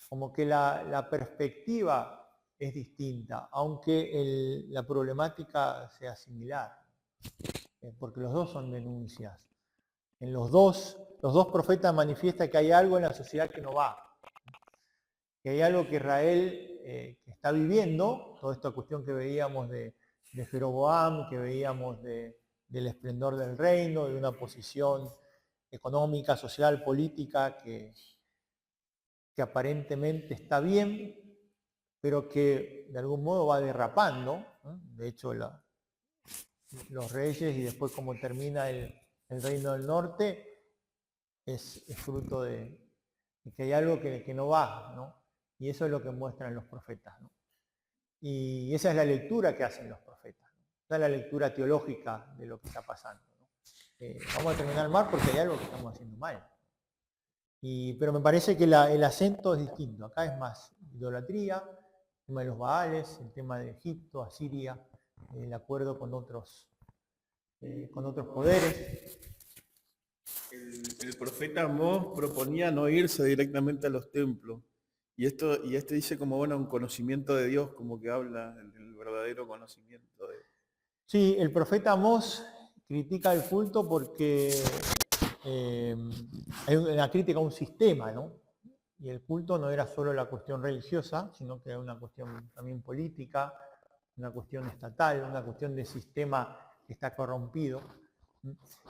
como que la perspectiva es distinta, aunque la problemática sea similar, porque los dos son denuncias. En los dos profetas manifiestan que hay algo en la sociedad que no va, que hay algo que Israel que está viviendo, toda esta cuestión que veíamos de Jeroboam, que veíamos del esplendor del reino, de una posición económica, social, política que aparentemente está bien, pero que de algún modo va derrapando, ¿no? De hecho, los reyes y después cómo termina el reino del norte es fruto de que hay algo que no va, ¿no? Y eso es lo que muestran los profetas, ¿no? Y esa es la lectura que hacen los profetas, ¿no? Esa es la lectura teológica de lo que está pasando, ¿no? Vamos a terminar mal porque hay algo que estamos haciendo mal. Pero me parece que el acento es distinto. Acá es más idolatría, el tema de los Baales, el tema de Egipto, Asiria, el acuerdo con otros poderes. El profeta Amós proponía no irse directamente a los templos. Y este dice como, bueno, un conocimiento de Dios, como que habla del verdadero conocimiento de... Sí, el profeta Amós critica el culto porque hay una crítica a un sistema, ¿no? Y el culto no era solo la cuestión religiosa, sino que era una cuestión también política, una cuestión estatal, una cuestión de sistema que está corrompido.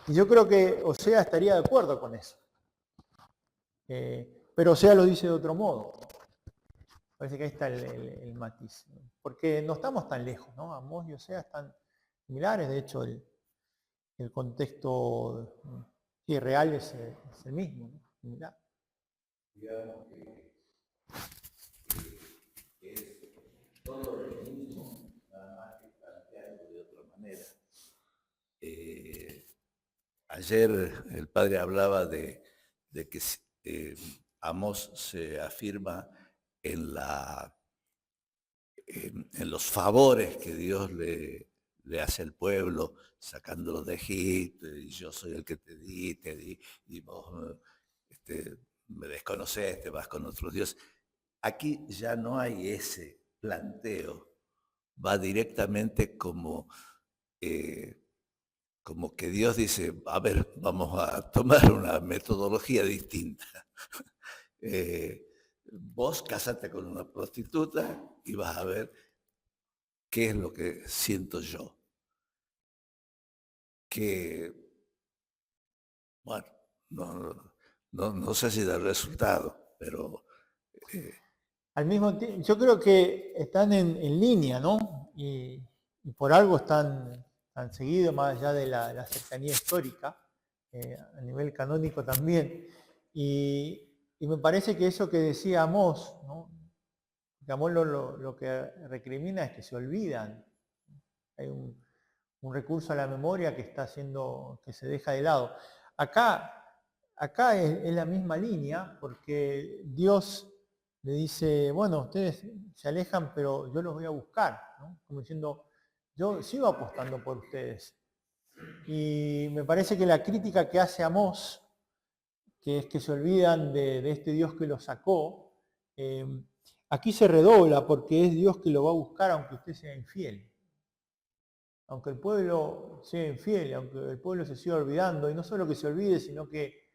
Y yo creo que Osea estaría de acuerdo con eso. Pero Osea lo dice de otro modo. Parece que ahí está el matiz. Porque no estamos tan lejos, ¿no? Amós y Osea están similares, de hecho el contexto real es el mismo, ¿no? Similar. Digamos que es todo lo mismo, nada más que plantearlo de otra manera. Ayer el padre hablaba de que Amós se afirma en los favores que Dios le le hace al pueblo sacándolos de Egipto, y yo soy el que te di, y vos me desconoces, te vas con otros dioses. Aquí ya no hay ese planteo, va directamente como que Dios dice, a ver, vamos a tomar una metodología distinta. Vos casate con una prostituta y vas a ver qué es lo que siento yo. Que, bueno, no sé si da resultado, pero Al mismo tiempo, yo creo que están en línea, ¿no? Y por algo están seguidos, más allá de la cercanía histórica, a nivel canónico también. Y me parece que eso que decía Amós, ¿no? Que Amós lo que recrimina es que se olvidan. Hay un recurso a la memoria que está haciendo que se deja de lado. Acá es la misma línea, porque Dios le dice, bueno, ustedes se alejan, pero yo los voy a buscar, ¿no? Como diciendo, yo sigo apostando por ustedes. Y me parece que la crítica que hace Amós, que es que se olvidan de este Dios que los sacó, aquí se redobla porque es Dios que lo va a buscar aunque usted sea infiel. Aunque el pueblo sea infiel, aunque el pueblo se siga olvidando, y no solo que se olvide, sino que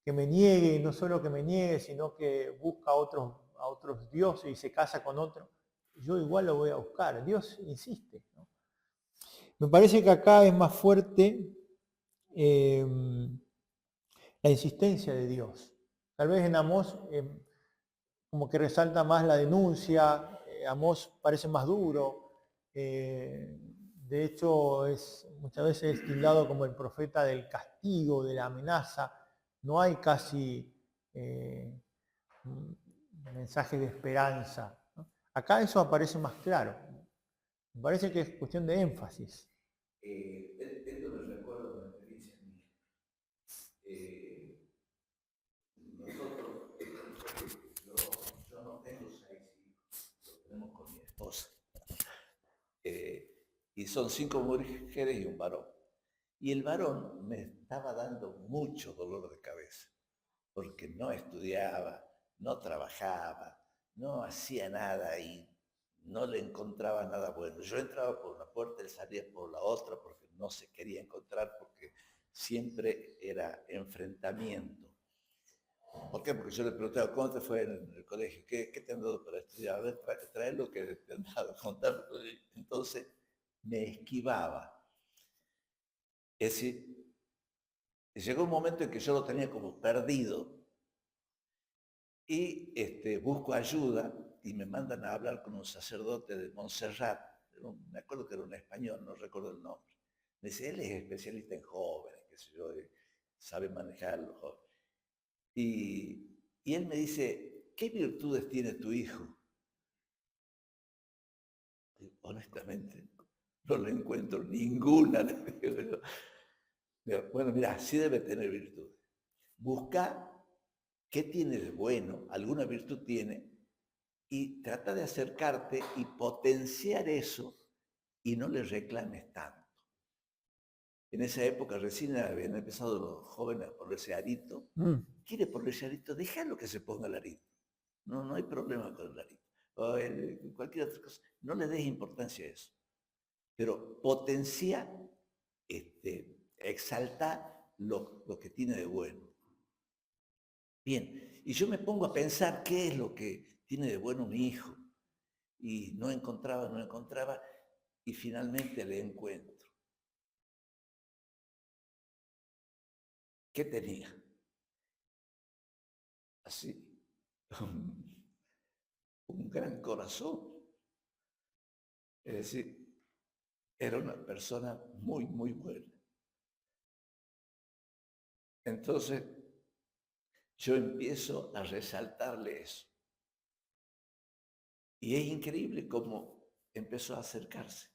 me niegue, y no solo que me niegue, sino que busca a otros dioses y se casa con otro, yo igual lo voy a buscar. Dios insiste, ¿no? Me parece que acá es más fuerte eh, la insistencia de Dios. Tal vez en Amós como que resalta más la denuncia, Amós parece más duro, de hecho es muchas veces tildado como el profeta del castigo, de la amenaza, no hay casi un mensaje de esperanza, ¿no? Acá eso aparece más claro, me parece que es cuestión de énfasis. esto me recuerda una experiencia mía. Nosotros, yo no tengo 6 hijos, lo tenemos con mi esposa. Y son 5 mujeres y un varón. Y el varón me estaba dando mucho dolor de cabeza, porque no estudiaba, no trabajaba, no hacía nada y no le encontraba nada bueno. Yo entraba por una puerta, él salía por la otra porque no se quería encontrar, porque siempre era enfrentamiento. ¿Por qué? Porque yo le preguntaba, ¿cómo te fue en el colegio? ¿Qué te han dado para estudiar? A ver, trae lo que te han dado, contar. Entonces me esquivaba. Es decir, llegó un momento en que yo lo tenía como perdido y busco ayuda y me mandan a hablar con un sacerdote de Montserrat. Me acuerdo que era un español, no recuerdo el nombre. Me dice, él es especialista en jóvenes, qué sé yo, sabe manejar a los jóvenes. Y él me dice, ¿qué virtudes tiene tu hijo? Y honestamente, no le encuentro ninguna. Bueno, mira, sí debe tener virtudes. Busca qué tiene de bueno, alguna virtud tiene, y trata de acercarte y potenciar eso y no le reclames tanto. En esa época recién habían empezado los jóvenes a ponerse arito. Quiere ponerse arito, déjalo que se ponga el arito. No hay problema con el arito. O cualquier otra cosa. No le des importancia a eso. Pero potencia, exalta lo que tiene de bueno. Bien, y yo me pongo a pensar qué es lo que tiene de bueno mi hijo. Y no encontraba, y finalmente le encuentro. ¿Qué tenía? Así, un gran corazón. Es decir, era una persona muy, muy buena. Entonces, yo empiezo a resaltarle eso. Y es increíble cómo empezó a acercarse.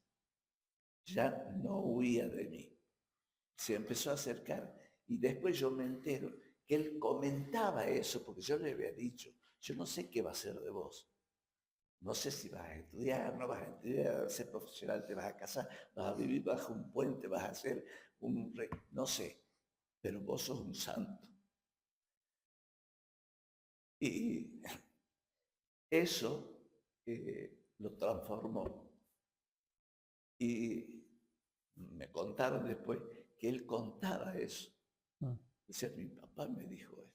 Ya no huía de mí. Se empezó a acercar y después yo me entero que él comentaba eso, porque yo le había dicho, yo no sé qué va a ser de vos. No sé si vas a estudiar, no vas a estudiar, ser profesional, te vas a casar, vas a vivir bajo un puente, vas a ser un rey, no sé, pero vos sos un santo. Y eso lo transformó. Y me contaron después que él contaba eso. Dice, mi papá me dijo esto.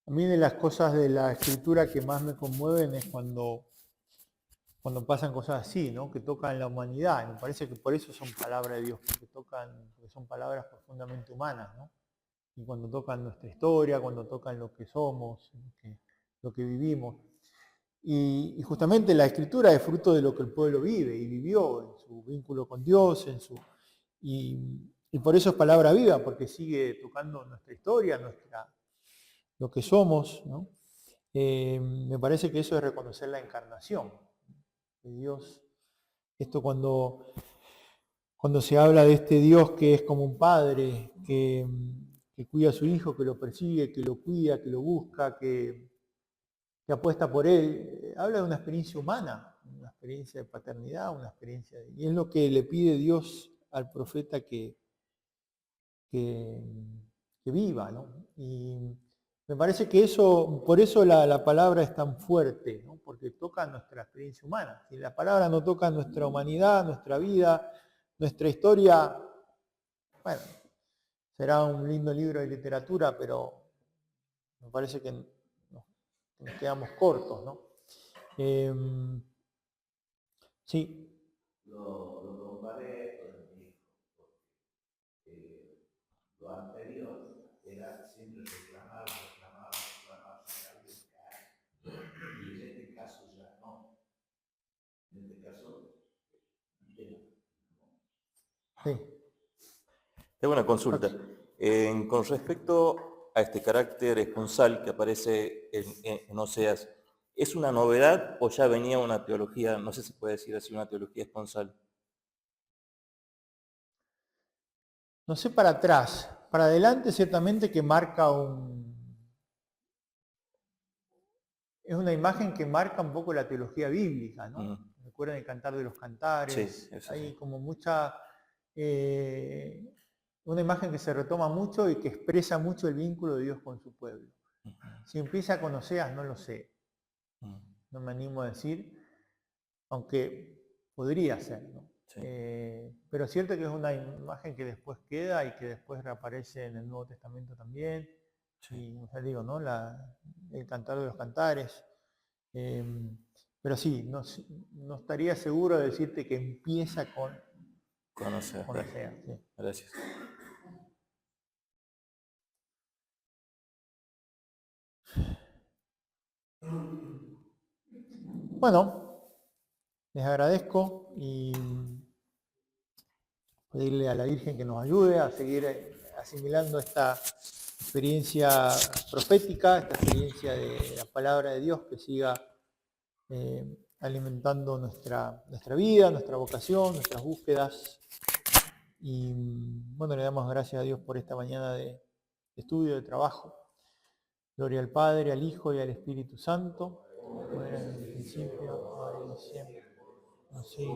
A mí de las cosas de la escritura que más me conmueven es cuando pasan cosas así, ¿no? Que tocan la humanidad. Y me parece que por eso son palabras de Dios, porque son palabras profundamente humanas, ¿no? Y cuando tocan nuestra historia, cuando tocan lo que somos, lo que vivimos. Y justamente la escritura es fruto de lo que el pueblo vive y vivió en su vínculo con Dios, y por eso es palabra viva, porque sigue tocando nuestra historia, lo que somos, ¿no? Me parece que eso es reconocer la encarnación de Dios. Esto cuando se habla de este Dios que es como un padre, que cuida a su hijo, que lo persigue, que lo cuida, que lo busca, que apuesta por él, habla de una experiencia humana, una experiencia de paternidad, y es lo que le pide Dios al profeta que viva, ¿no? Y me parece que por eso la palabra es tan fuerte, ¿no? Porque toca nuestra experiencia humana. Si la palabra no toca nuestra humanidad, nuestra vida, nuestra historia, bueno, será un lindo libro de literatura, pero me parece que nos quedamos cortos, ¿no? Sí. Lo comparé con mi hijo, porque lo anterior era siempre reclamar, sacar del caer. Y en este caso ya no. En este caso, ya. Sí. Tengo una consulta. Con respecto a este carácter esponsal que aparece en Oseas, ¿es una novedad o ya venía una teología, no sé si puede decir así, una teología esponsal? No sé para atrás, para adelante ciertamente que marca es una imagen que marca un poco la teología bíblica, ¿no? Recuerdan el Cantar de los Cantares, Sí, hay sí. como mucha, una imagen que se retoma mucho y que expresa mucho el vínculo de Dios con su pueblo. Si empieza con Oseas, no lo sé, no me animo a decir, aunque podría ser, ¿no? Sí. Pero es cierto que es una imagen que después queda y que después reaparece en el Nuevo Testamento también. Sí. Y ya digo, ¿no? El Cantar de los Cantares. Pero sí, no estaría seguro de decirte que empieza con Oseas. Oseas, sí. Gracias. Bueno, les agradezco y pedirle a la Virgen que nos ayude a seguir asimilando esta experiencia profética, esta experiencia de la palabra de Dios, que siga alimentando nuestra vida, nuestra vocación, nuestras búsquedas. Y bueno, le damos gracias a Dios por esta mañana de estudio, de trabajo. Gloria al Padre, al Hijo y al Espíritu Santo, como era en el principio, ahora y siempre, así,